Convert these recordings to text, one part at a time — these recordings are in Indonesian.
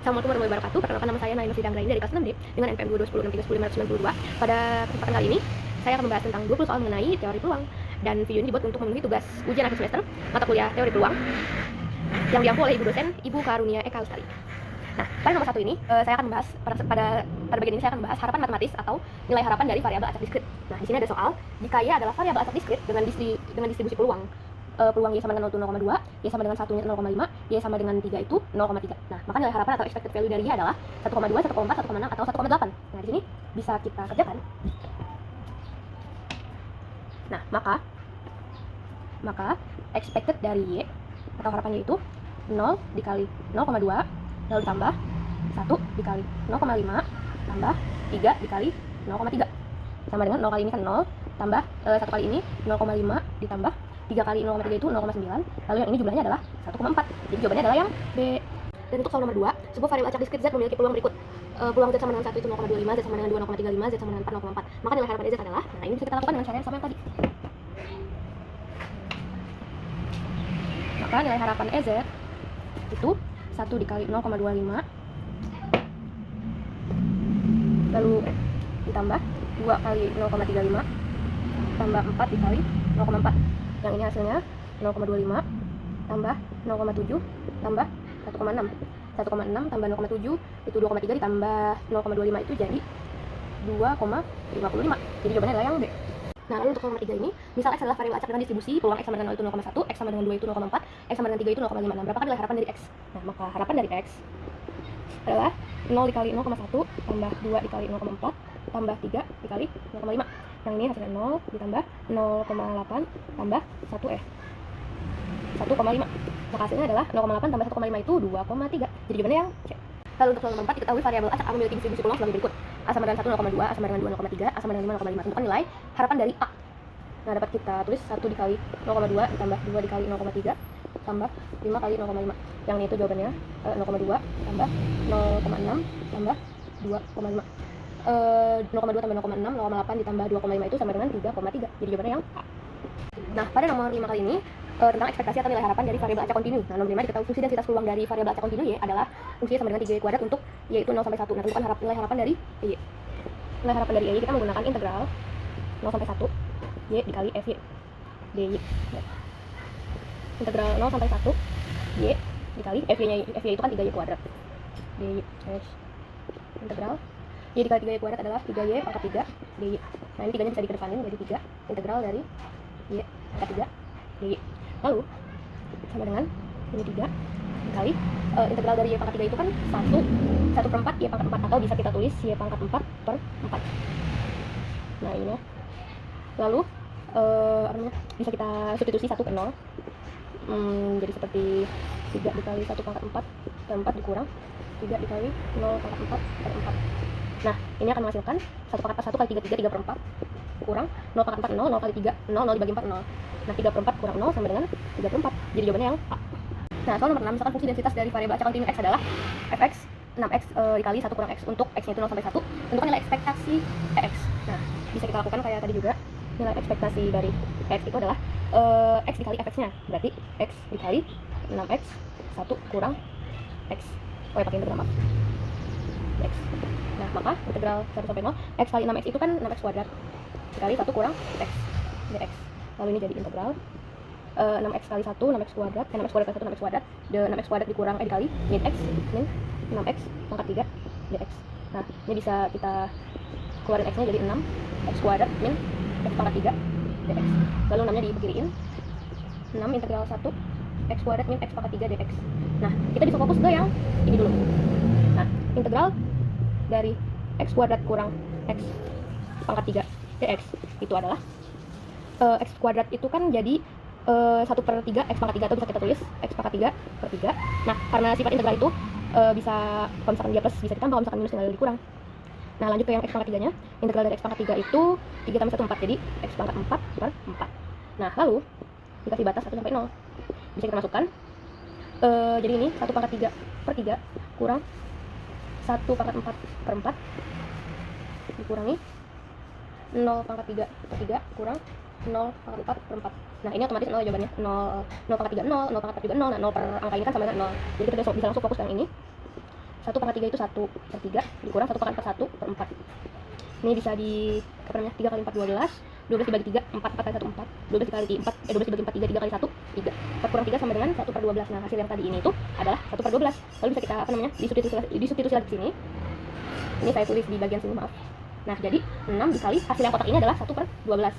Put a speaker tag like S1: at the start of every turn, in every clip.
S1: Assalamualaikum warahmatullahi wabarakatuh. Perkenalkan, nama saya Naila Sidanggraini dari kelas 6D dengan NPM 221063100592. Pada kesempatan kali ini, saya akan membahas tentang 20 soal mengenai teori peluang. Dan video ini dibuat untuk memenuhi tugas ujian akhir semester mata kuliah teori peluang yang diampu oleh Ibu dosen Ibu Karunia Eka Lestari. Nah, pada nomor 1 ini saya akan membahas pada bagian ini saya akan membahas harapan matematis atau nilai harapan dari variabel acak diskrit. Nah, di sini ada soal jika Y adalah variabel acak diskrit dengan distribusi peluang. Peluang Y sama dengan 0 itu 0,2, Y sama dengan 1-nya 0,5, Y sama dengan 3 itu 0,3. Nah, maka nilai harapan atau expected value dari Y adalah 1,2, 1,4, 1,6 atau 1,8. Nah, di sini bisa kita kerjakan. Nah, maka expected dari Y atau harapannya itu 0 dikali 0,2 lalu ditambah 1 dikali 0,5 tambah 3 dikali 0,3 sama dengan 0 kali ini kan 0 tambah 1 kali ini 0,5 ditambah 3 kali 0,3 itu 0,9, lalu yang ini jumlahnya adalah 1,4. Jadi jawabannya adalah yang B. Dan untuk soal nomor 2, sebuah variabel acak diskrit Z memiliki peluang berikut. Peluang Z sama dengan 1 itu 0,25, Z sama dengan 2 0,35, Z sama dengan 4 0,4. Maka nilai harapan Z adalah, nah ini bisa kita lakukan dengan cara yang sama yang tadi. Maka nilai harapan EZ itu 1 dikali 0,25 lalu ditambah 2 kali 0,35 tambah 4 dikali 0,4. Yang ini hasilnya 0,25 tambah 0,7 tambah 1,6. 1,6 tambah 0,7 itu 2,3 ditambah 0,25 itu jadi 2,55. Jadi jawabannya adalah yang B. Nah, lalu untuk nomor 3 ini, misal X adalah variabel acak dengan distribusi peluang X sama dengan 0 itu 0,1, X sama dengan 2 itu 0,4, X sama dengan 3 itu 0,5. Nah, berapakah nilai harapan dari X? Nah, maka harapan dari X adalah 0 dikali 0,1 tambah 2 dikali 0,4 tambah 3 dikali 0,5. Yang ini hasilnya 0 ditambah 0,8 tambah 1,5. Maka hasilnya adalah 0,8 tambah 1,5 itu 2,3. Jadi jawabannya yang C. Lalu untuk soal nomor 4, diketahui variabel acak A memiliki distribusi peluang sebagai berikut. A sama dengan 1 0,2, A sama dengan 2 0,3, A sama dengan 5 0,5. Tentukan nilai harapan dari A. Nah, dapat kita tulis 1 dikali 0,2 ditambah 2 dikali 0,3 tambah 5 kali 0,5. Yang ini itu jawabannya 0,2 tambah 0,6 tambah 2,5. 0,2 tambah 0,6, 0,8 ditambah 2,5 itu sama dengan 3,3. Jadi jawabannya yang A. Nah, pada nomor 5 kali ini tentang ekspektasi atau nilai harapan dari variabel acak kontinu. Nah, nomor 5 diketahui fungsi densitas peluang dari variabel acak kontinu Y adalah fungsi sama dengan 3Y² untuk Y itu 0 sampai 1. Nah, tentukan nilai harapan dari Y. Nilai harapan dari Y kita menggunakan integral 0 sampai 1 Y dikali FY DY. Integral 0 sampai 1 Y dikali FY itu kan 3Y². DY. Integral Y dikali 3Y² adalah 3Y pangkat 3 DY. Nah, ini 3-nya bisa dikedepanin jadi 3 integral dari Y pangkat 3 DY. Lalu sama dengan ini 3 dikali integral dari Y pangkat 3 itu kan 1/4 Y pangkat 4 atau bisa kita tulis Y pangkat 4/4. Nah, ini ya. Lalu bisa kita substitusi 1 ke 0. Jadi seperti 3 dikali 1 pangkat 4 dan 4 dikurang 3 dikali 0 pangkat 4 per 4. Nah, ini akan menghasilkan 1 kali 3 3/4 kurang 0 pangkat 4 0, 0 kali 3 0, 0 dibagi 4 0. Nah, 3/4 kurang 0 sama dengan 3/4. Jadi jawabannya yang A. Nah, soal nomor 6, misalkan fungsi densitas dari variabel acak kontinu X adalah fx 6x dikali 1 kurang x untuk x-nya itu 0 sampai 1. Tentukan nilai ekspektasi X. Nah, bisa kita lakukan kayak tadi juga. Nilai ekspektasi dari X itu adalah X dikali fx-nya. Berarti X dikali 6x 1 kurang x. Oh ya, pakai integral maaf. X. Nah, maka integral 1 sampai 0 x kali 6x itu kan 6x² dikali 1 kurang x dx. Lalu ini jadi integral 6x kali 1 6x², 6x² kali 1 6x², 6x² dikurang dikali min x min 6x pangkat 3 dx. Nah, ini bisa kita keluarin x-nya jadi 6x² min x pangkat 3 dx. Lalu 6-nya di kiriin 6 integral 1 x² min x pangkat 3 dx. Nah, kita bisa fokus ke yang ini dulu. Nah, integral dari x² kurang x pangkat 3 dx itu adalah x² itu kan jadi 1/3 x pangkat 3 atau bisa kita tulis x pangkat 3 per 3. Nah, karena sifat integral itu bisa kalau misalkan dia plus bisa ditambah, kalau misalkan minus tinggal dikurang. Nah, lanjut ke yang x pangkat 3-nya. Integral dari x pangkat 3 itu 3 tambah 1 4, jadi x pangkat 4 per 4. Nah, lalu dikasih batas 1 sampai 0. Bisa kita masukkan jadi ini 1 pangkat 3 per 3 kurang 1 pangkat 4 per 4 dikurangi 0 pangkat 3 per 3 kurang 0 pangkat 4 per 4. Nah, ini otomatis 0 jawabannya. 0 pangkat 3 0, 0 pangkat 4 juga 0. Nah, 0 per angka ini kan sama dengan 0. Jadi kita bisa langsung fokus ke yang ini. 1 pangkat 3 itu 1/3 dikurang 1 pangkat 1/4. Ini bisa di 3 kali 4 12, 12 dibagi 3 4, 4 kali 1 4, 12 dikali 4 12 dibagi 4 3, 3 kali 1 3, 4 kurang 3 sama dengan 1/12. Nah hasil yang tadi ini itu adalah 1/12. Lalu bisa kita disubstitusi lagi sini. Ini saya tulis di bagian sini, maaf. Nah jadi 6 dikali hasil yang kotak ini adalah 1/12.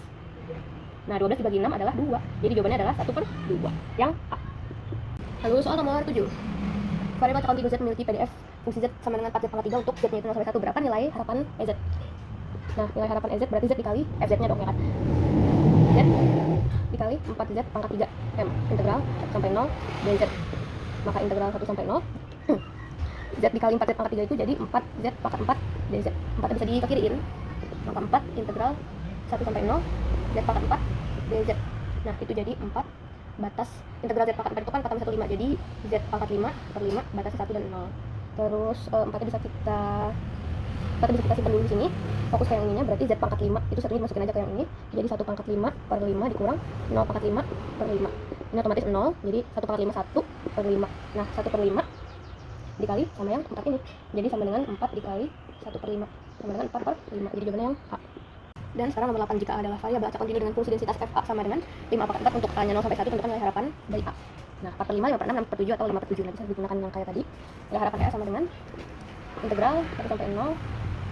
S1: Nah 12 dibagi 6 adalah 2. Jadi jawabannya adalah 1/2 yang A. Lalu soal nomor 7. Variabel terkontinuus Z memiliki PDF fungsi Z sama dengan 4Z pangkat 3 untuk Z-nya itu 0 sampai 1. Berapa nilai harapan EZ? Nah, nilai harapan EZ berarti Z dikali FZ-nya dong ya kan? Z dikali 4Z pangkat 3 M integral 1 sampai 0 dz. Maka integral 1 sampai 0 Z dikali 4Z pangkat 3 itu jadi 4Z pangkat 4 dz. 4 bisa dikekiriin, maka 4 integral 1 sampai 0 Z pangkat 4 dz. Nah, itu jadi 4 batas integral Z pangkat 4 itu kan 4 tambah 1 5, jadi Z pangkat 5/5 batasnya 1 dan 0. Terus 4 bisa kita simpan dulu di sini. Fokus ke yang ininya, berarti Z pangkat 5 itu satunya dimasukin aja ke yang ini. Jadi 1 pangkat 5/5 dikurang 0 pangkat 5/5. Ini otomatis 0, jadi 1 pangkat 5 1/5. Nah 1/5 dikali sama yang 4 ini, jadi sama dengan 4 dikali 1/5 sama dengan 4/5. Jadi jawabannya yang A. Dan sekarang nomor 8, jika adalah variabel acak kontinu dengan fungsi densitas FA sama dengan 5 pangkat 4 untuk A-nya 0 sampai 1, tentukan nilai harapan dari A. Nah 4/5, 5/6, 6/7 atau 5/7. Nah bisa digunakan yang kayak tadi. Nilai harapan A sama dengan integral 1 sampai 0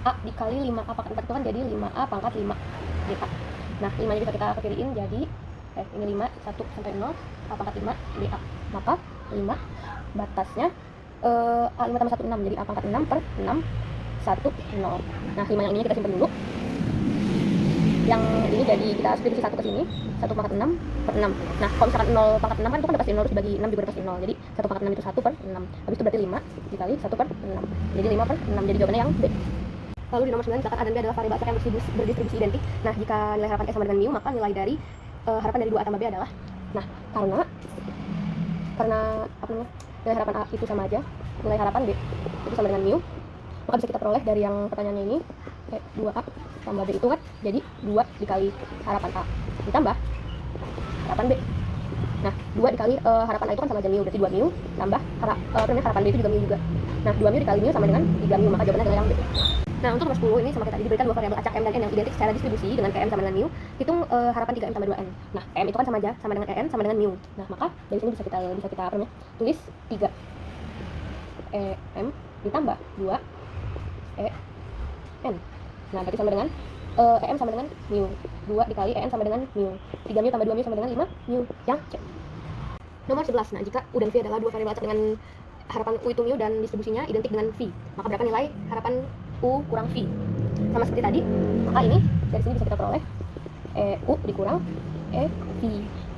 S1: A dikali 5A pangkat 4 itu kan jadi 5A pangkat 5 dA. Nah 5 nya bisa kita kekiriin jadi ini 5 1 sampai 0 A pangkat 5 dA. Maka 5 batasnya A 5 tambah 1 6, jadi A pangkat 6/6 1 0. Nah 5 yang ini kita simpan dulu. Yang ini jadi kita substitusi 1 ke sini, 1 pangkat 6/6. Nah kalau misalkan 0 pangkat 6 kan itu kan udah pasti 0, harus dibagi 6 juga udah pasti 0. Jadi 1 pangkat 6 itu 1/6. Habis itu berarti 5 dikali 1/6. Jadi 5/6. Jadi jawabannya yang B. Lalu di nomor 9, misalkan A dan B adalah variabel acak yang berdistribusi identik. Nah jika nilai harapan S sama dengan mu, maka nilai dari harapan dari 2A tambah B adalah, nah karena apa namanya, nilai harapan A itu sama aja nilai harapan B itu sama dengan mu, maka bisa kita peroleh dari yang pertanyaannya ini 2A tambah B itu kan jadi 2 dikali harapan A ditambah harapan B. Nah 2 dikali harapan A itu kan sama aja mu, berarti 2 mu tambah harapan B itu juga mu juga. Nah 2 mu dikali mu sama dengan 3 mu, maka jawabannya adalah yang B. Nah untuk nomor 10 ini sama kita tadi diberikan dua variabel acak M dan N yang identik secara distribusi dengan KM sama dengan mu. Hitung harapan 3M tambah 2N. Nah M itu kan sama aja sama dengan EN sama dengan mu. Nah maka dari sini bisa kita apa namanya, tulis 3 EM ditambah 2 EN. Nah berarti sama dengan EM sama dengan mu. 2 dikali EN sama dengan mu. 3 mu tambah 2 mu sama dengan 5 mu. Yang C. Nomor 11. Nah jika U dan V adalah dua variabel acak dengan harapan U itu mu dan distribusinya identik dengan V, maka berapa nilai harapan U kurang V? Sama seperti tadi, maka ini dari sini bisa kita peroleh U dikurang V.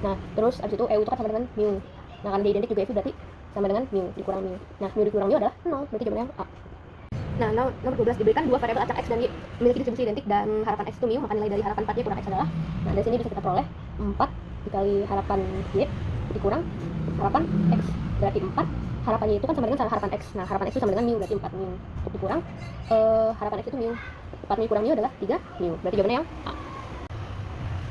S1: Nah terus abis itu EU itu kan sama dengan mu. Nah karena dia identik juga V berarti sama dengan mu dikurang mu. Nah mu dikurang mu adalah 0, berarti jawabannya A. Nah nomor 12, diberikan dua variabel acak X dan Y memiliki distribusi identik dan harapan X itu mu, maka nilai dari harapan 4Y kurang X adalah, nah dari sini bisa kita peroleh 4 dikali harapan Y dikurang harapan X, berarti 4 harapannya itu kan sama dengan harapan X. Nah harapan X itu sama dengan mu, berarti 4 mu dikurang harapan X itu mu. 4 mu kurang mu adalah 3 mu, berarti jawabannya yang A.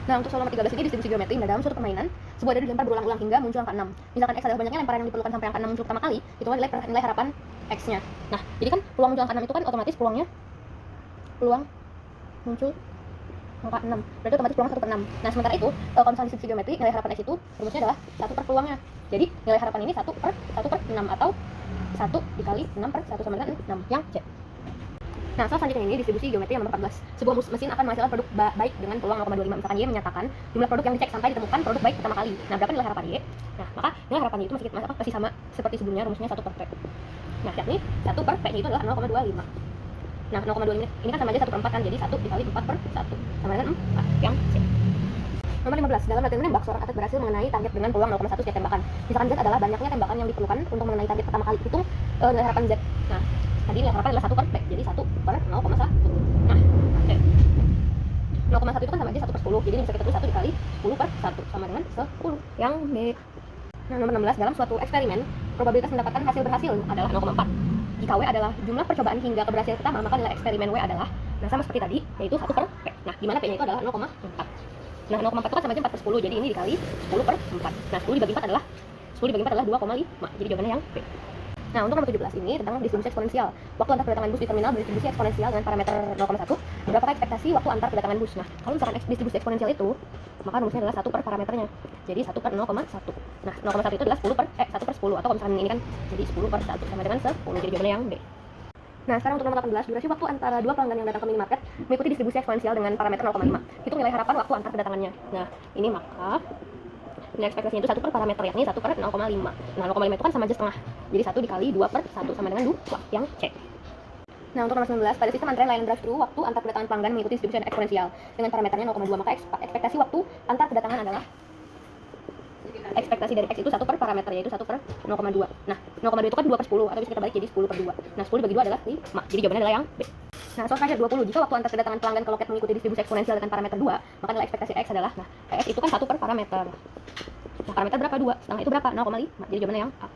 S1: Nah untuk soal nomor 13 ini distribusi geometri. Nah dalam suatu permainan sebuah dadu dilempar berulang-ulang hingga muncul angka 6. Misalkan X adalah banyaknya lemparan yang diperlukan sampai angka 6 muncul pertama kali, itu nilai harapan X-nya. Nah jadi kan peluang muncul angka 6 itu kan otomatis peluang muncul angka 6, berarti otomatis peluang 1/6. Nah sementara itu kalau misalnya distribusi geometri, nilai harapan X itu rumusnya adalah 1 per peluangnya. Jadi nilai harapan ini 1 per 6 atau 1 dikali 6 per 1 sama dengan 6, yang C. Nah soal selanjutnya ini distribusi geometri yang nomor 14. Sebuah mesin akan menghasilkan produk baik dengan peluang 0,25. Misalkan Y menyatakan jumlah produk yang dicek sampai ditemukan produk baik pertama kali. Nah berapa nilai harapan Y? Nah maka nilai harapan Y itu masih sama seperti sebelumnya, rumusnya 1 per P. Nah yakni 1 per P nya itu adalah 0,25. Nah 0,25 ini kan sama aja 1 per 4 kan, jadi 1 dikali 4 per 1 sama dengan 4, yang C. Nomor 15, dalam latihan menembak, seorang atlet berhasil mengenai target dengan peluang 0,1 setiap tembakan. Misalkan Z adalah banyaknya tembakan yang diperlukan untuk mengenai target pertama kali. Hitung nilai harapan Z. Nah tadi nilai harapan adalah 1 per P, jadi 1 per 0,1. Nah C. 0,1 itu kan sama aja 1 per 10, jadi ini bisa kita tulis 1 dikali 10 per 1 sama dengan 10, yang B. Nah nomor 16, dalam suatu eksperimen probabilitas mendapatkan hasil berhasil adalah 0,4. Jika W adalah jumlah percobaan hingga keberhasilan pertama, maka nilai eksperimen W adalah, nah sama seperti tadi, yaitu 1 per P. Nah dimana P nya itu adalah 0,4. Nah 0,4 itu kan sama aja 4 per 10, jadi ini dikali 10 per 4. Nah 10 dibagi 4 adalah 2,5, jadi jawabannya yang B. Nah, untuk nomor 17 ini tentang distribusi eksponensial. Waktu antar kedatangan bus di terminal berdistribusi eksponensial dengan parameter 0,1. Berapakah ekspektasi waktu antar kedatangan bus? Nah, kalau misalkan distribusi eksponensial itu, maka rumusnya adalah 1 per parameternya. Jadi 1 per 0,1. Nah, 0,1 itu adalah 1 per 10, atau kalau misalkan ini kan jadi 10 per 1 sama dengan 10. Jadi jawabannya yang B. Nah, sekarang untuk nomor 18, durasi waktu antara dua pelanggan yang datang ke minimarket mengikuti distribusi eksponensial dengan parameter 0,5. Hitung nilai harapan waktu antar kedatangannya. Nah, ini maka nilai ekspektasinya itu 1 per parameter, yakni 1 per 0,5. Nah, 0,5 itu kan sama aja setengah. Jadi 1 dikali 2 per 1 sama dengan 2, yang C. Nah, untuk nomor 19, pada sistem antrean layanan drive-thru, waktu antar kedatangan pelanggan mengikuti distribusi eksponensial dengan parameternya 0,2, maka ekspektasi waktu antar kedatangan adalah ekspektasi dari X itu 1 per parameter, yaitu 1 per 0,2. Nah, 0,2 itu kan 2 per 10, atau bisa kita balik jadi 10 per 2. Nah, 10 dibagi 2 adalah 5. Jadi jawabannya adalah yang B. Nah, soal terakhir 20. Jika waktu antar kedatangan pelanggan ke loket mengikuti distribusi eksponensial dengan parameter 2, maka nilai ekspektasi X adalah, nah, X itu kan 1 per parameter. Nah, parameter berapa? 2. Setengah itu berapa? 0,5. Jadi jawabannya yang A.